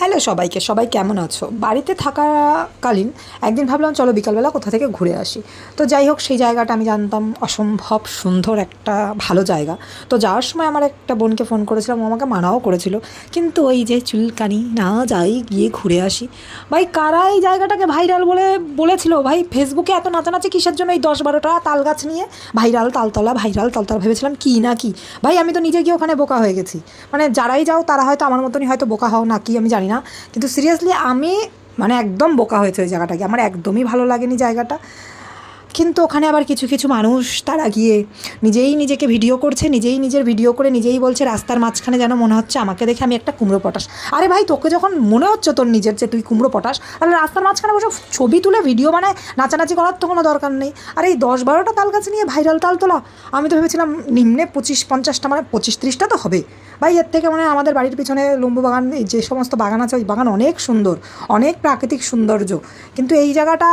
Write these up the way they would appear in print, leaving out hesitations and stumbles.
Hello সবাইকে, সবাই কেমন আছো? বাড়িতে থাকাকালীন একদিন ভাবলাম চলো বিকালবেলা কোথা থেকে ঘুরে আসি। তো যাই হোক, সেই জায়গাটা আমি জানতাম অসম্ভব সুন্দর একটা ভালো জায়গা। তো যাওয়ার সময় আমার একটা বোনকে ফোন করেছিলাম, ও আমাকে মানাও করেছিল, কিন্তু ওই যে চুলকানি, না যাই গিয়ে ঘুরে আসি। ভাই কারা এই জায়গাটাকে ভাইরাল বলেছিল? ভাই ফেসবুকে এত নাচানাচি কিসের জন্য? এই 10-12টা তাল গাছ নিয়ে ভাইরাল তালতলা, ভাইরাল তালতলা, ভেবেছিলাম কি না কি। ভাই আমি তো নিজে গিয়ে ওখানে বোকা হয়ে গেছি। মানে যারাই যাও তারা হয়তো আমার মতনই হয়তো বোকা হও না কি আমি জানি না, কিন্তু সিরিয়াসলি আমি মানে একদম বোকা হয়েছে ওই জায়গাটাকে। আমার একদমই ভালো লাগেনি জায়গাটা। কিন্তু ওখানে আবার কিছু কিছু মানুষ তারা গিয়ে নিজেই নিজেকে ভিডিও করছে, নিজেই নিজের ভিডিও করে নিজেই বলছে রাস্তার মাঝখানে যেন মনে হচ্ছে আমাকে দেখে আমি একটা কুমড়ো পটাশ। আরে ভাই তোকে যখন মনে হচ্ছে তোর নিজের যে তুই কুমড়ো পটাশ, তাহলে রাস্তার মাঝখানে বসে ছবি তুলে ভিডিও বানায় নাচানাচি করার তো কোনো দরকার নেই। আর এই 10-12টা তাল গাছ নিয়ে ভাইরাল তাল তোলা, আমি তো ভেবেছিলাম নিম্নে 25-50টা, মানে 25-30টা তো হবে। ভাই এর থেকে মানে আমাদের বাড়ির পিছনে লম্বু বাগান, এই যে সমস্ত বাগান আছে, ওই বাগান অনেক সুন্দর, অনেক প্রাকৃতিক সৌন্দর্য। কিন্তু এই জায়গাটা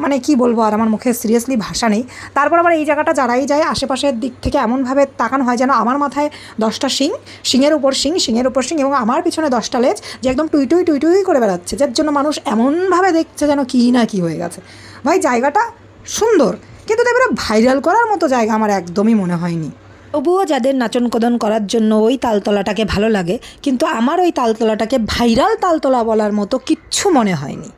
মানে কি বলবো, আর আমার মুখে সিরিয়াসলি ভাষা নেই। তারপর আবার এই জায়গাটা যারাই যায় আশেপাশের দিক থেকে এমনভাবে তাকানো হয় যেন আমার মাথায় 10টা শিং, শিঙের উপর শিং, শিঙের উপর শিং, এবং আমার পিছনে 10টা লেজ যে একদম টুই টুই টুই টুই করে বেড়াচ্ছে, যার জন্য মানুষ এমনভাবে দেখছে যেন কী না কী হয়ে গেছে। ভাই জায়গাটা সুন্দর, কিন্তু তারপরে ভাইরাল করার মতো জায়গা আমার একদমই মনে হয়নি। তবুও যাদের নাচন কোদন করার জন্য ওই তালতলাটাকে ভালো লাগে, কিন্তু আমার ওই তালতলাটাকে ভাইরাল তালতলা বলার মতো কিচ্ছু মনে হয়নি।